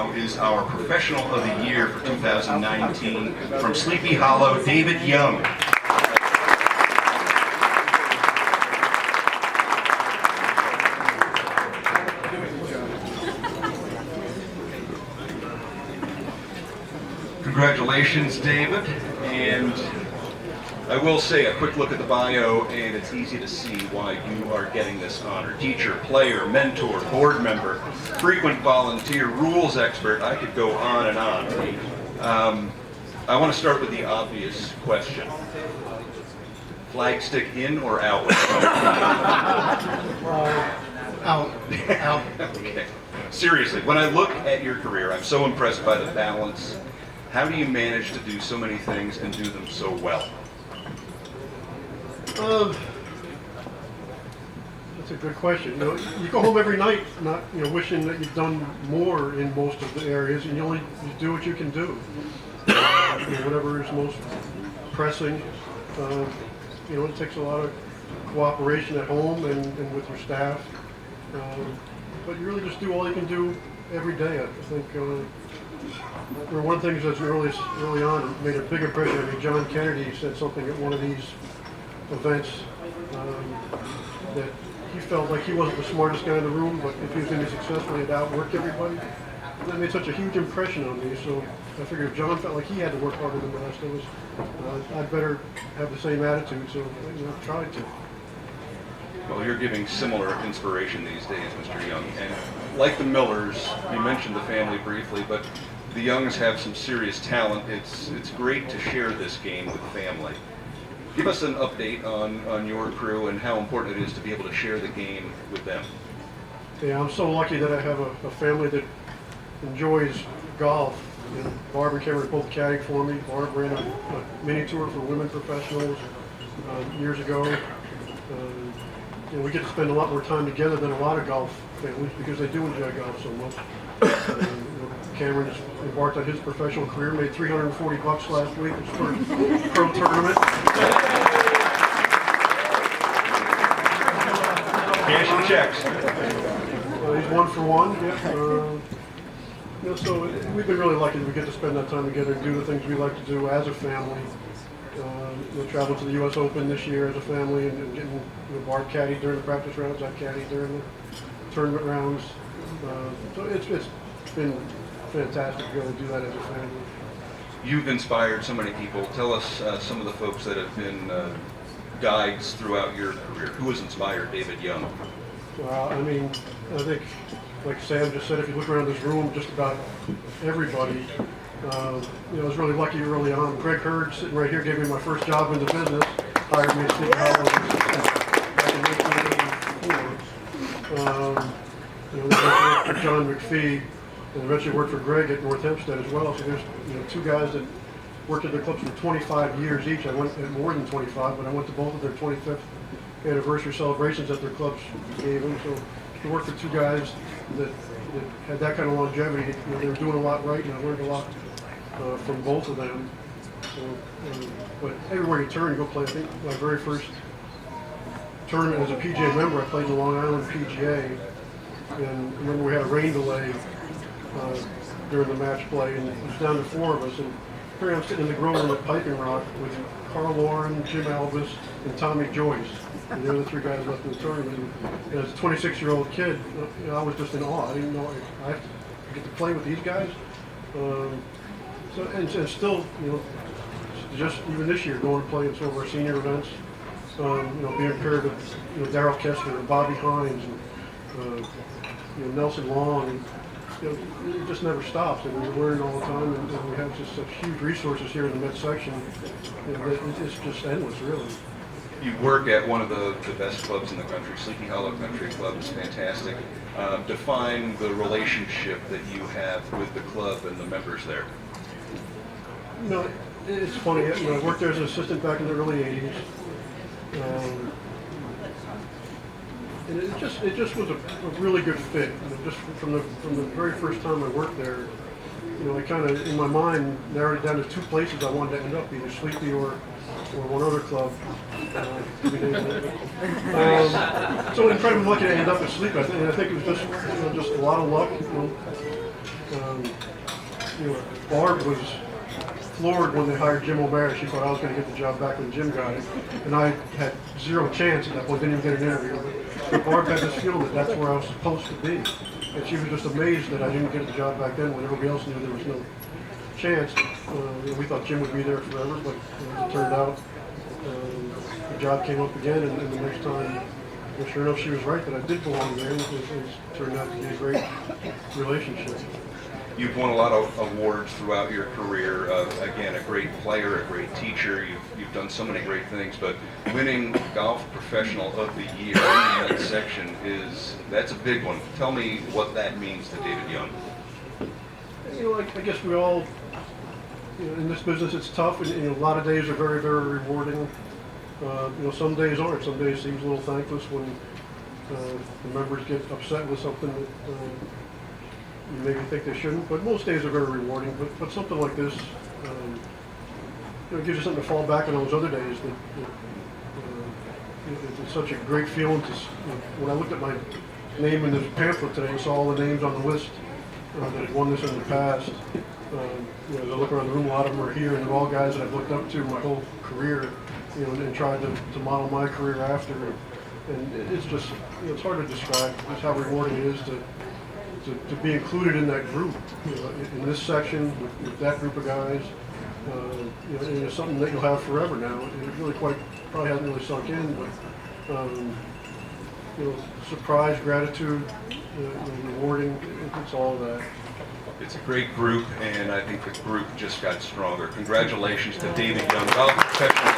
bio is our Professional of the Year for 2019 from Sleepy Hollow, David Young. Congratulations, David. And I will say a quick look at the bio, and it's easy to see why you are getting this honor. Teacher, player, mentor, board member, frequent volunteer, rules expert. I could go on and on. I want to start with the obvious question. Flag stick in or out? Out. Okay. Seriously, when I look at your career, I'm so impressed by the balance. How do you manage to do so many things and do them so well? That's a good question. You go home every night not wishing that you've done more in most of the areas, and you do what you can do. Whatever is most pressing. It takes a lot of cooperation at home and with your staff. But you really just do all you can do every day. I think one of the things that's early on made a big impression on me. John Kennedy said something at one of these events that he felt like he wasn't the smartest guy in the room, but if he was going to be successful, he'd outwork everybody. And that made such a huge impression on me. So I figured if John felt like he had to work harder than the rest of us, I'd better have the same attitude. So I tried to. Well, you're giving similar inspiration these days, Mr. Young. And like the Millers, you mentioned the family briefly, but the Youngs have some serious talent. It's great to share this game with family. Give us an update on your crew and how important it is to be able to share the game with them. Yeah, I'm so lucky that I have a family that enjoys golf. Barb and Cameron both caddied for me. Barb ran a mini tour for women professionals years ago. We get to spend a lot more time together than a lot of golf families because they do enjoy golf so much. Cameron just embarked on his professional career, made $340 last week at his first pro tournament. Cash and checks. He's 1 for 1. Yeah. So we've been really lucky that we get to spend that time together and do the things we like to do as a family. Traveled to the U.S. Open this year as a family and getting Barb caddied during the practice rounds, I caddied during the tournament rounds. So it's been fantastic to be able to do that as a family. You've inspired so many people. Tell us some of the folks that have been guides throughout your career. Who has inspired David Young? Well, I think, like Sam just said, if you look around this room, just about everybody. I was really lucky early on. Greg Hurd, sitting right here, gave me my first job in the business. Hired me at Sleepy Hollow back in 1984. For John McPhee, and eventually worked for Greg at North Hempstead as well. So there's two guys that worked at the clubs for 25 years each. I went at more than 25, but I went to both of their 25th anniversary celebrations that their clubs gave them. So to work for two guys that had that kind of longevity, they were doing a lot right, and I learned a lot from both of them. So, but everywhere you turn, you go play. I think my very first tournament as a PGA member, I played in the Long Island PGA, and I remember we had a rain delay during the match play, and it was down to 4 of us. And here I'm sitting in the grove on the Piping Rock with Carl Lauren, Jim Elvis, and Tommy Joyce. And the other 3 guys left in the tournament. And as a 26-year-old kid, I was just in awe. I didn't know I have to get to play with these guys. And still, just even this year, going to play in some of our senior events, being paired with Darrell Kessler and Bobby Hines and Nelson Long. And, it just never stops, and we're learning all the time, and we have just such huge resources here in the midsection. It's just endless, really. You work at one of the best clubs in the country, Sleepy Hollow Country Club is fantastic. Define the relationship that you have with the club and the members there. It's funny. I worked there as an assistant back in the early '80s. And it just was a really good fit. Just from the very first time I worked there, I kind of in my mind narrowed it down to 2 places I wanted to end up, either Sleepy or one other club. So incredibly lucky to end up at Sleepy. I think it was just a lot of luck. Barb was floored when they hired Jim O'Mara. She thought I was going to get the job back when Jim got it. And I had zero chance at that point, didn't even get an interview. But Barb had this feeling that that's where I was supposed to be. And she was just amazed that I didn't get the job back then when everybody else knew there was no chance. We thought Jim would be there forever, but as it turned out, the job came up again, and the next time, sure enough, she was right that I did belong there, and it turned out to be a great relationship. You've won a lot of awards throughout your career. Again, a great player, a great teacher. You've done so many great things, but winning Golf Professional of the Year in that section that's a big one. Tell me what that means to David Young. I guess we all, in this business, it's tough, and a lot of days are very, very rewarding. Some days aren't. Some days seems a little thankless when the members get upset with something that you maybe think they shouldn't. But most days are very rewarding. But something like this, it gives you something to fall back on those other days. It's such a great feeling to. When I looked at my name in this pamphlet today and saw all the names on the list that had won this in the past. As I look around the room, a lot of them are here, and they're all guys that I've looked up to my whole career. And tried to model my career after. And it's just, it's hard to describe just how rewarding it is to be included in that group, in this section with that group of guys. And it's something that you'll have forever now. And it really probably hasn't really sunk in, but surprise, gratitude, rewarding, it's all of that. It's a great group, and I think the group just got stronger. Congratulations to David Young, Golf Professional